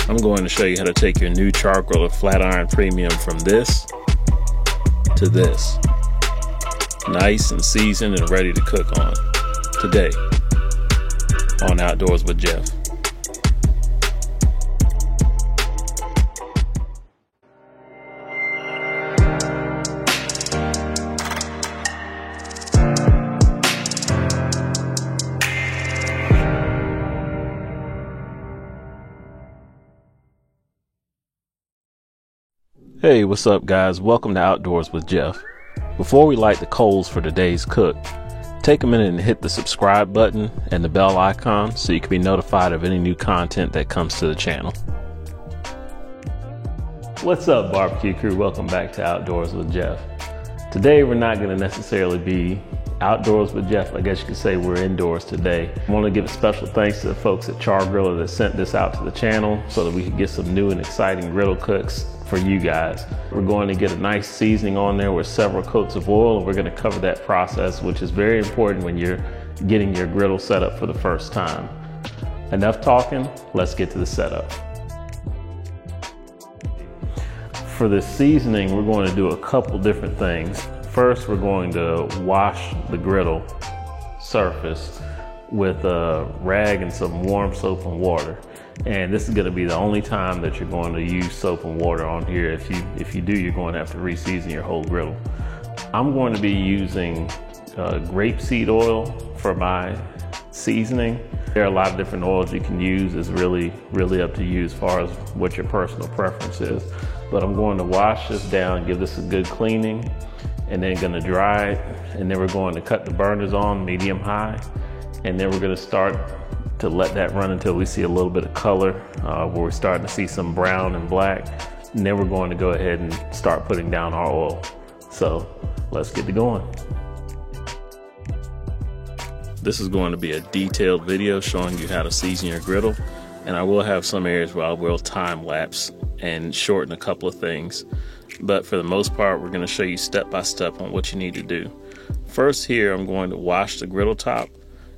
I'm going to show you how to take your new Char-Griller Flat Iron Premium from this to this. Nice and seasoned and ready to cook on. Today on Outdoors with Jeff. Hey, what's up guys? Welcome to Outdoors with Jeff. Before we light the coals for today's cook, take a minute and hit the subscribe button and the bell icon so you can be notified of any new content that comes to the channel. What's up barbecue crew? Welcome back to Outdoors with Jeff. Today we're not going to necessarily be outdoors with Jeff. I guess you could say we're indoors today. I want to give a special thanks to the folks at Char-Griller that sent this out to the channel so that we could get some new and exciting griddle cooks for you guys. We're going to get a nice seasoning on there with several coats of oil, and we're going to cover that process, which is very important when you're getting your griddle set up for the first time. Enough talking, let's get to the setup. For the seasoning, we're going to do a couple different things. First, we're going to wash the griddle surface with a rag and some warm soap and water. And this is going to be the only time that you're going to use soap and water on here. If you do, you're going to have to re-season your whole griddle. I'm going to be using grapeseed oil for my seasoning. There are a lot of different oils you can use. It's really up to you as far as what your personal preference is. But I'm going to wash this down, give this a good cleaning, and then going to dry it. And then we're going to cut the burners on medium high. And then we're going to start to let that run until we see a little bit of color, where we're starting to see some brown and black. And then we're going to go ahead and start putting down our oil. So let's get to going. This is going to be a detailed video showing you how to season your griddle. And I will have some areas where I will time lapse and shorten a couple of things. But for the most part, we're going to show you step by step on what you need to do. First here, I'm going to wash the griddle top.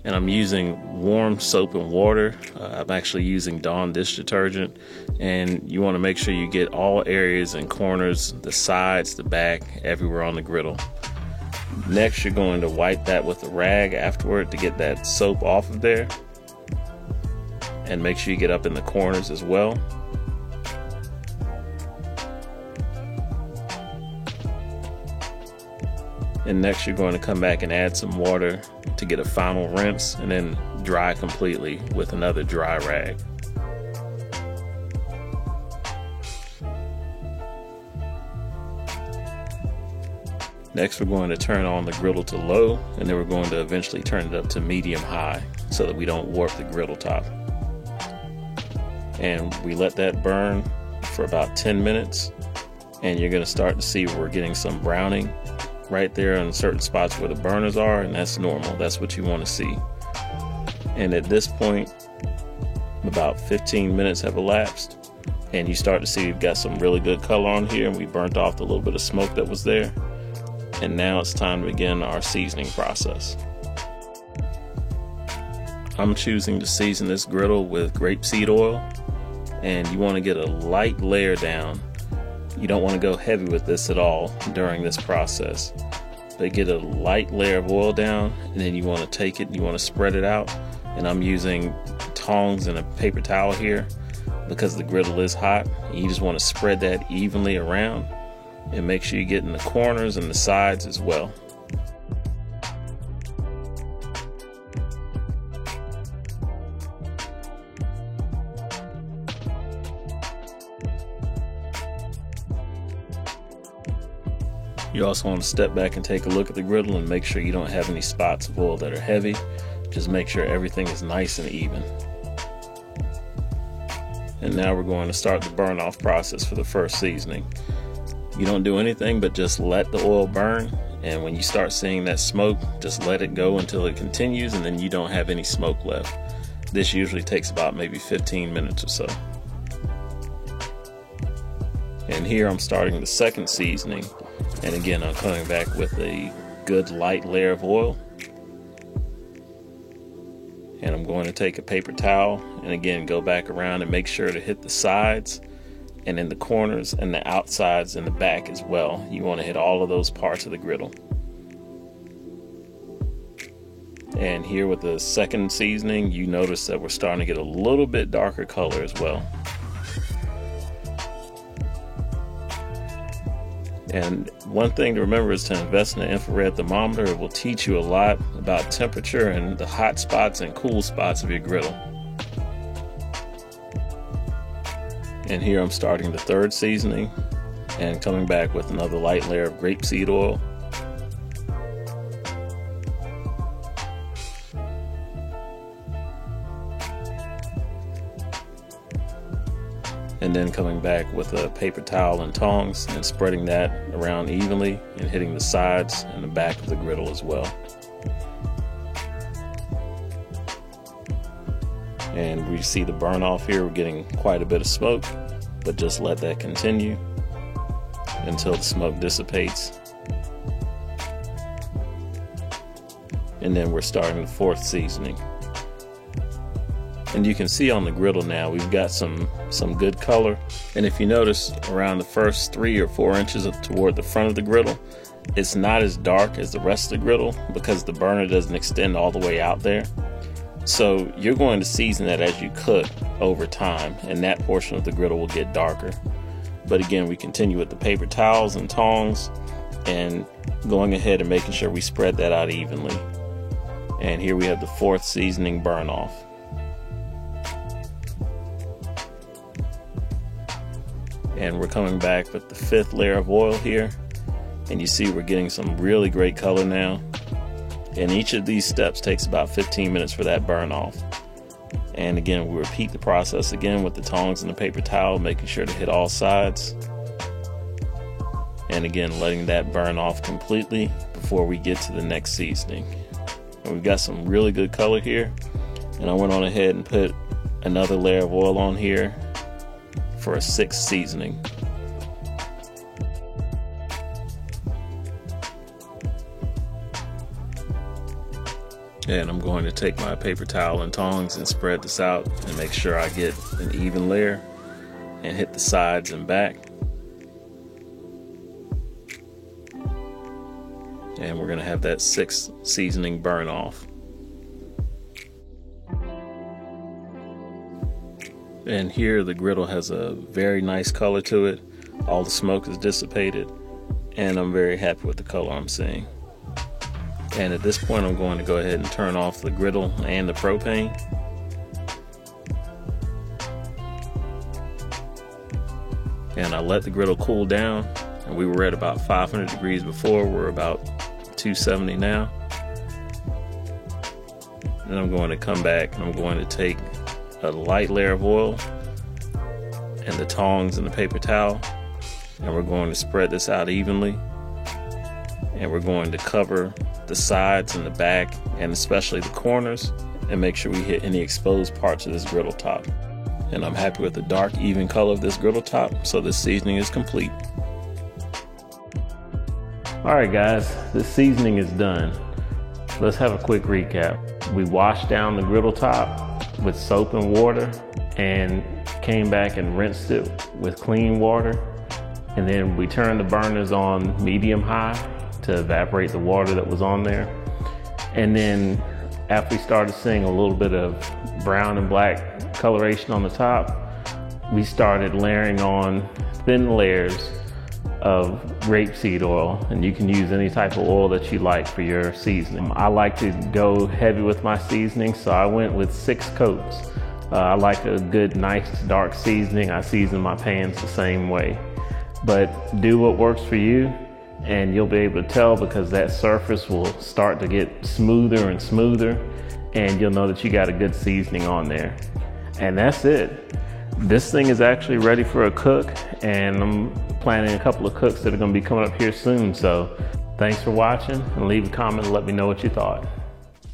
And I'm using warm soap and water. I'm actually using Dawn dish detergent. And you want to make sure you get all areas and corners, the sides, the back, everywhere on the griddle. Next, you're going to wipe that with a rag afterward to get that soap off of there. And make sure you get up in the corners as well. And next you're going to come back and add some water to get a final rinse and then dry completely with another dry rag. Next we're going to turn on the griddle to low, and then we're going to eventually turn it up to medium high so that we don't warp the griddle top. And we let that burn for about 10 minutes, and you're going to start to see where we're getting some browning right there in certain spots where the burners are, and that's normal. That's what you want to see. And at this point, about 15 minutes have elapsed, and you start to see you've got some really good color on here, and we burnt off the little bit of smoke that was there. And now it's time to begin our seasoning process. I'm choosing to season this griddle with grapeseed oil, and you want to get a light layer down. You don't want to go heavy with this at all during this process. But get a light layer of oil down, and then you want to take it and you want to spread it out. And I'm using tongs and a paper towel here because the griddle is hot. You just want to spread that evenly around and make sure you get in the corners and the sides as well. You also want to step back and take a look at the griddle and make sure you don't have any spots of oil that are heavy. Just make sure everything is nice and even. And now we're going to start the burn off process for the first seasoning. You don't do anything but just let the oil burn, and when you start seeing that smoke, just let it go until it continues, and then you don't have any smoke left. This usually takes about maybe 15 minutes or so. And here I'm starting the second seasoning. And again, I'm coming back with a good light layer of oil. And I'm going to take a paper towel and again go back around and make sure to hit the sides and in the corners and the outsides and the back as well. You want to hit all of those parts of the griddle. And here with the second seasoning, you notice that we're starting to get a little bit darker color as well. And one thing to remember is to invest in an infrared thermometer. It will teach you a lot about temperature and the hot spots and cool spots of your griddle. And here I'm starting the third seasoning and coming back with another light layer of grapeseed oil. And then coming back with a paper towel and tongs and spreading that around evenly and hitting the sides and the back of the griddle as well. And we see the burn off here. We're getting quite a bit of smoke, but just let that continue until the smoke dissipates. And then we're starting the fourth seasoning. And you can see on the griddle now we've got some good color. And if you notice around the first 3 or 4 inches toward the front of the griddle, it's not as dark as the rest of the griddle because the burner doesn't extend all the way out there. So you're going to season that as you cook over time, and that portion of the griddle will get darker. But again, we continue with the paper towels and tongs and going ahead and making sure we spread that out evenly. And here we have the fourth seasoning burn off. And we're coming back with the fifth layer of oil here, and you see we're getting some really great color now. And each of these steps takes about 15 minutes for that burn off. And again, we repeat the process again with the tongs and the paper towel, making sure to hit all sides. And again, letting that burn off completely before we get to the next seasoning. And we've got some really good color here. And I went on ahead and put another layer of oil on here for a sixth seasoning. And I'm going to take my paper towel and tongs and spread this out and make sure I get an even layer and hit the sides and back. And we're going to have that sixth seasoning burn off. And here the griddle has a very nice color to it. All the smoke is dissipated, and I'm very happy with the color I'm seeing. And at this point, I'm going to go ahead and turn off the griddle and the propane. And I let the griddle cool down, and we were at about 500 degrees before. We're about 270 now. And I'm going to come back and I'm going to take a light layer of oil and the tongs and the paper towel, and we're going to spread this out evenly, and we're going to cover the sides and the back and especially the corners and make sure we hit any exposed parts of this griddle top. And I'm happy with the dark even color of this griddle top, so this seasoning is complete. Alright guys, the seasoning is done. Let's have a quick recap. We washed down the griddle top with soap and water and came back and rinsed it with clean water, and then we turned the burners on medium high to evaporate the water that was on there. And then after we started seeing a little bit of brown and black coloration on the top, we started layering on thin layers of rapeseed oil, and you can use any type of oil that you like for your seasoning. I like to go heavy with my seasoning, so I went with 6 coats. I like a good, nice, dark seasoning. I season my pans the same way. But do what works for you, and you'll be able to tell because that surface will start to get smoother and smoother, and you'll know that you got a good seasoning on there. And that's it. This thing is actually ready for a cook, and I'm planning a couple of cooks that are going to be coming up here soon. So thanks for watching, and leave a comment and let me know what you thought.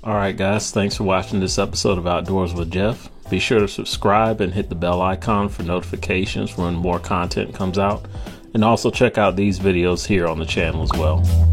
Alright guys, thanks for watching this episode of Outdoors with Jeff. Be sure to subscribe and hit the bell icon for notifications when more content comes out, and also check out these videos here on the channel as well.